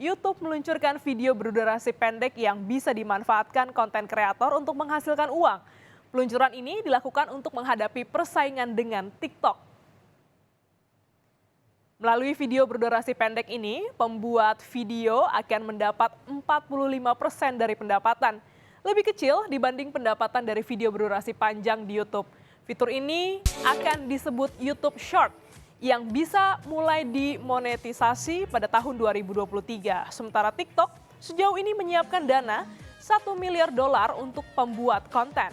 YouTube meluncurkan video berdurasi pendek yang bisa dimanfaatkan konten kreator untuk menghasilkan uang. Peluncuran ini dilakukan untuk menghadapi persaingan dengan TikTok. Melalui video berdurasi pendek ini, pembuat video akan mendapat 45% dari pendapatan. Lebih kecil dibanding pendapatan dari video berdurasi panjang di YouTube. Fitur ini akan disebut YouTube Short yang bisa mulai dimonetisasi pada tahun 2023. Sementara TikTok sejauh ini menyiapkan dana 1 miliar dolar untuk pembuat konten.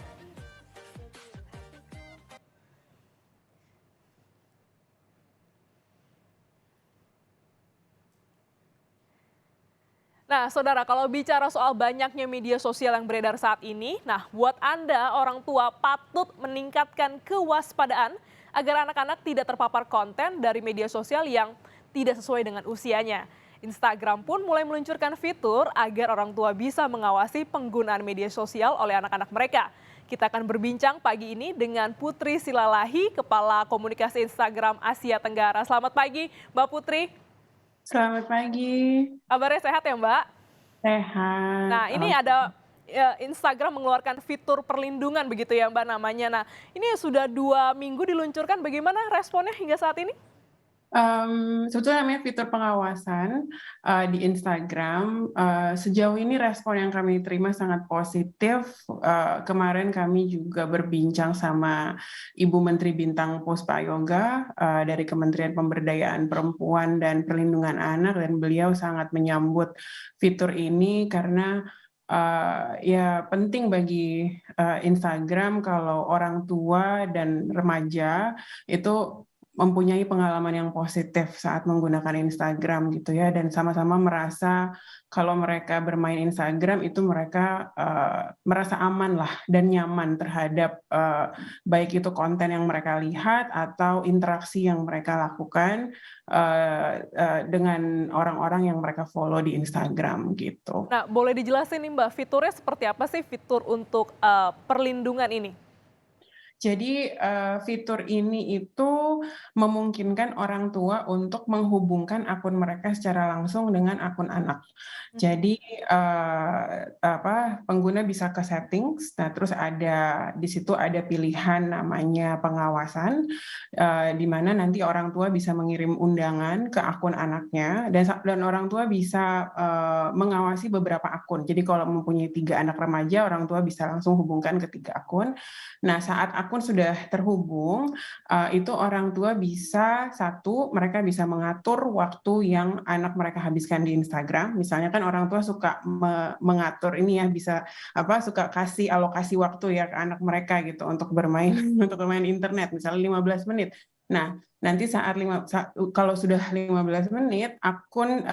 Nah, saudara, kalau bicara soal banyaknya media sosial yang beredar saat ini, nah buat Anda orang tua patut meningkatkan kewaspadaan agar anak-anak tidak terpapar konten dari media sosial yang tidak sesuai dengan usianya. Instagram pun mulai meluncurkan fitur agar orang tua bisa mengawasi penggunaan media sosial oleh anak-anak mereka. Kita akan berbincang pagi ini dengan Putri Silalahi, Kepala Komunikasi Instagram Asia Tenggara. Selamat pagi, Mbak Putri. Selamat pagi. Kabarnya sehat ya, Mbak? Sehat, Nah, ini ada Instagram mengeluarkan fitur perlindungan begitu ya, Mbak, namanya. Nah, ini sudah 2 minggu diluncurkan, bagaimana responnya hingga saat ini? Sebetulnya namanya fitur pengawasan di Instagram. Sejauh ini respon yang kami terima sangat positif. Kemarin kami juga berbincang sama Ibu Menteri Bintang Puspayoga dari Kementerian Pemberdayaan Perempuan dan Perlindungan Anak, dan beliau sangat menyambut fitur ini karena ya penting bagi Instagram kalau orang tua dan remaja itu mempunyai pengalaman yang positif saat menggunakan Instagram gitu ya, dan sama-sama merasa kalau mereka bermain Instagram itu mereka merasa aman lah dan nyaman terhadap baik itu konten yang mereka lihat atau interaksi yang mereka lakukan dengan orang-orang yang mereka follow di Instagram gitu. Nah, boleh dijelasin nih, Mbak, fiturnya seperti apa sih fitur untuk perlindungan ini? Jadi fitur ini itu memungkinkan orang tua untuk menghubungkan akun mereka secara langsung dengan akun anak. Jadi pengguna bisa ke settings, nah terus di situ ada pilihan namanya pengawasan, di mana nanti orang tua bisa mengirim undangan ke akun anaknya, dan orang tua bisa mengawasi beberapa akun. Jadi kalau mempunyai 3 anak remaja, orang tua bisa langsung hubungkan ke 3 akun. Nah, saat akun sudah terhubung, itu orang tua bisa, mereka bisa mengatur waktu yang anak mereka habiskan di Instagram. Misalnya kan orang tua suka mengatur ini ya, suka kasih alokasi waktu ya ke anak mereka gitu untuk bermain untuk bermain internet, misalnya 15 menit. Nah, nanti kalau sudah 15 menit, akun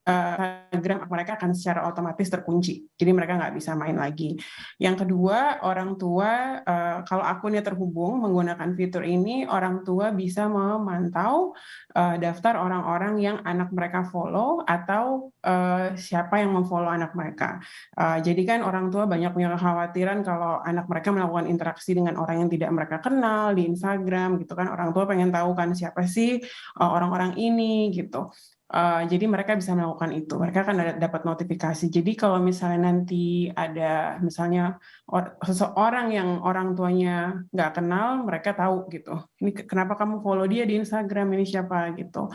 Instagram mereka akan secara otomatis terkunci, jadi mereka nggak bisa main lagi. Yang kedua, orang tua kalau akunnya terhubung menggunakan fitur ini, orang tua bisa memantau daftar orang-orang yang anak mereka follow atau siapa yang memfollow anak mereka. Jadi kan orang tua banyak punya kekhawatiran kalau anak mereka melakukan interaksi dengan orang yang tidak mereka kenal di Instagram gitu kan, orang tua pengen tahu kan siapa sih orang-orang ini gitu. Jadi mereka bisa melakukan itu, mereka akan dapat notifikasi. Jadi kalau misalnya nanti ada misalnya seseorang yang orang tuanya nggak kenal, mereka tahu gitu. Ini kenapa kamu follow dia di Instagram, ini siapa gitu.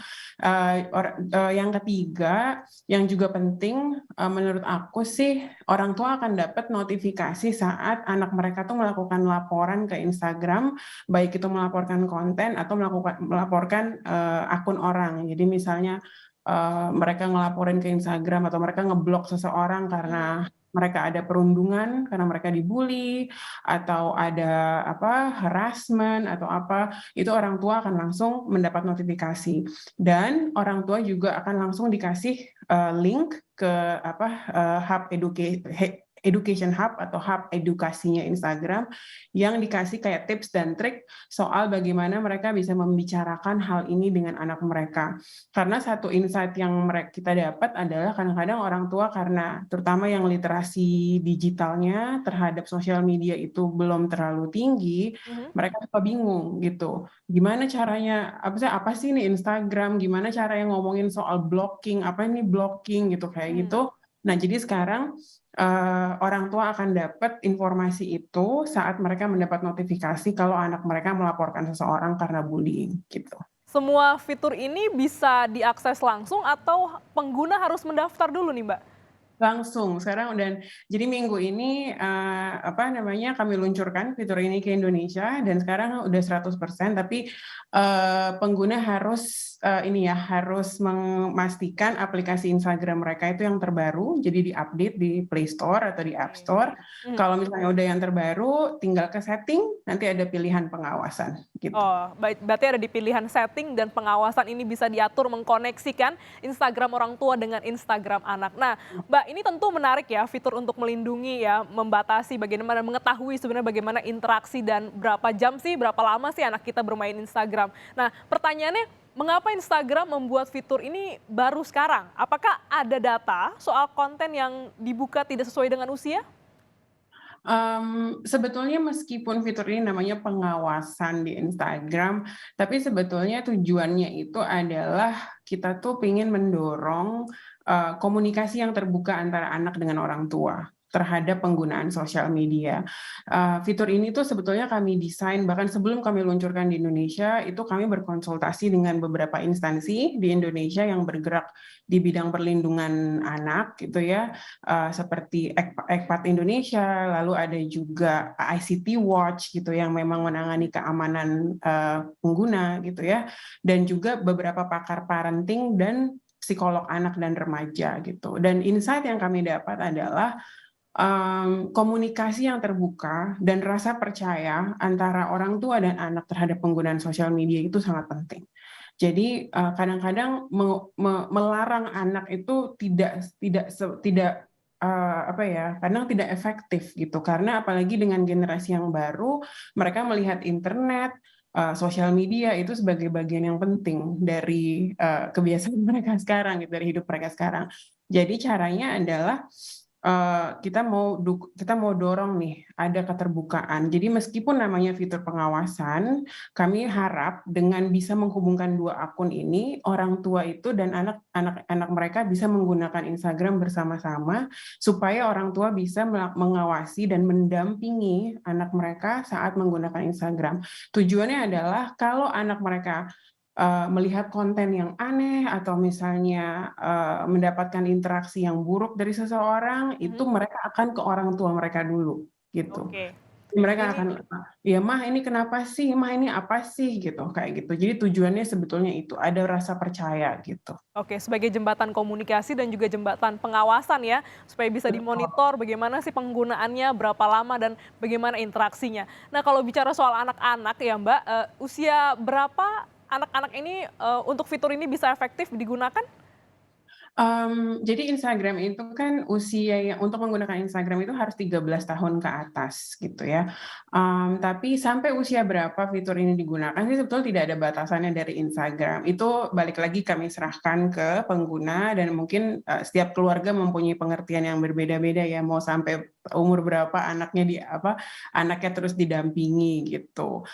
Yang ketiga, yang juga penting menurut aku sih, orang tua akan dapat notifikasi saat anak mereka tuh melakukan laporan ke Instagram, baik itu melaporkan konten atau melaporkan akun orang. Jadi misalnya mereka ngelaporin ke Instagram atau mereka ngeblok seseorang karena mereka ada perundungan, karena mereka dibully atau ada harassment atau apa, itu orang tua akan langsung mendapat notifikasi, dan orang tua juga akan langsung dikasih link ke hub education hub atau hub edukasinya Instagram yang dikasih kayak tips dan trik soal bagaimana mereka bisa membicarakan hal ini dengan anak mereka. Karena satu insight yang kita dapat adalah kadang-kadang orang tua karena terutama yang literasi digitalnya terhadap sosial media itu belum terlalu tinggi, mereka suka bingung gitu. Gimana caranya, apa sih ini Instagram, gimana caranya ngomongin soal blocking, apa ini blocking gitu kayak gitu. Nah, jadi sekarang orang tua akan dapat informasi itu saat mereka mendapat notifikasi kalau anak mereka melaporkan seseorang karena bullying gitu. Semua fitur ini bisa diakses langsung atau pengguna harus mendaftar dulu nih, Mbak? Langsung sekarang dan jadi minggu ini kami luncurkan fitur ini ke Indonesia dan sekarang udah 100% tapi pengguna harus harus memastikan aplikasi Instagram mereka itu yang terbaru, jadi di-update di Play Store atau di App Store. Kalau misalnya udah yang terbaru, tinggal ke setting, nanti ada pilihan pengawasan gitu. Oh, berarti ada di pilihan setting dan pengawasan ini bisa diatur mengkoneksikan Instagram orang tua dengan Instagram anak. Nah, Mbak, ini tentu menarik ya fitur untuk melindungi ya, membatasi bagaimana mengetahui sebenarnya bagaimana interaksi dan berapa jam sih, berapa lama sih anak kita bermain Instagram. Nah, pertanyaannya, mengapa Instagram membuat fitur ini baru sekarang? Apakah ada data soal konten yang dibuka tidak sesuai dengan usia? Sebetulnya meskipun fitur ini namanya pengawasan di Instagram, tapi sebetulnya tujuannya itu adalah kita tuh pengen mendorong komunikasi yang terbuka antara anak dengan orang tua terhadap penggunaan sosial media. Fitur ini tuh sebetulnya kami desain, bahkan sebelum kami luncurkan di Indonesia, itu kami berkonsultasi dengan beberapa instansi di Indonesia yang bergerak di bidang perlindungan anak, gitu ya, seperti Ekpat Indonesia, lalu ada juga ICT Watch, gitu, yang memang menangani keamanan pengguna, gitu ya, dan juga beberapa pakar parenting dan psikolog anak dan remaja, gitu. Dan insight yang kami dapat adalah komunikasi yang terbuka dan rasa percaya antara orang tua dan anak terhadap penggunaan sosial media itu sangat penting. Jadi kadang-kadang melarang anak itu kadang tidak efektif gitu, karena apalagi dengan generasi yang baru, mereka melihat internet, sosial media itu sebagai bagian yang penting dari kebiasaan mereka sekarang, gitu, dari hidup mereka sekarang. Jadi caranya adalah kita mau dorong nih ada keterbukaan. Jadi meskipun namanya fitur pengawasan, kami harap dengan bisa menghubungkan dua akun ini, orang tua itu dan anak mereka bisa menggunakan Instagram bersama-sama supaya orang tua bisa mengawasi dan mendampingi anak mereka saat menggunakan Instagram. Tujuannya adalah kalau anak mereka melihat konten yang aneh atau misalnya mendapatkan interaksi yang buruk dari seseorang, itu mereka akan ke orang tua mereka dulu, gitu. Oke. Mereka Ini akan, "Ya Mah, ini kenapa sih? Mah, ini apa sih?" Gitu, kayak gitu. Jadi tujuannya sebetulnya itu, ada rasa percaya gitu. Oke, sebagai jembatan komunikasi dan juga jembatan pengawasan ya, supaya bisa Betul. dimonitor bagaimana sih penggunaannya, berapa lama, dan bagaimana interaksinya. Nah, kalau bicara soal anak-anak ya Mbak, usia berapa anak-anak ini untuk fitur ini bisa efektif digunakan? Jadi Instagram itu kan usia yang untuk menggunakan Instagram itu harus 13 tahun ke atas gitu ya. Tapi sampai usia berapa fitur ini digunakan sih sebetulnya tidak ada batasannya dari Instagram. Itu balik lagi kami serahkan ke pengguna dan mungkin setiap keluarga mempunyai pengertian yang berbeda-beda ya, mau sampai umur berapa anaknya terus didampingi gitu.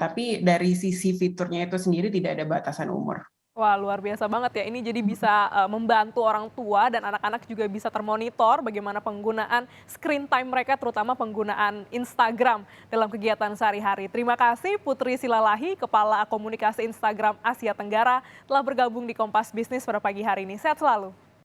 Tapi dari sisi fiturnya itu sendiri tidak ada batasan umur. Wah, luar biasa banget ya. Ini jadi bisa membantu orang tua dan anak-anak juga bisa termonitor bagaimana penggunaan screen time mereka, terutama penggunaan Instagram dalam kegiatan sehari-hari. Terima kasih Putri Silalahi, Kepala Komunikasi Instagram Asia Tenggara, telah bergabung di Kompas Bisnis pada pagi hari ini. Sehat selalu.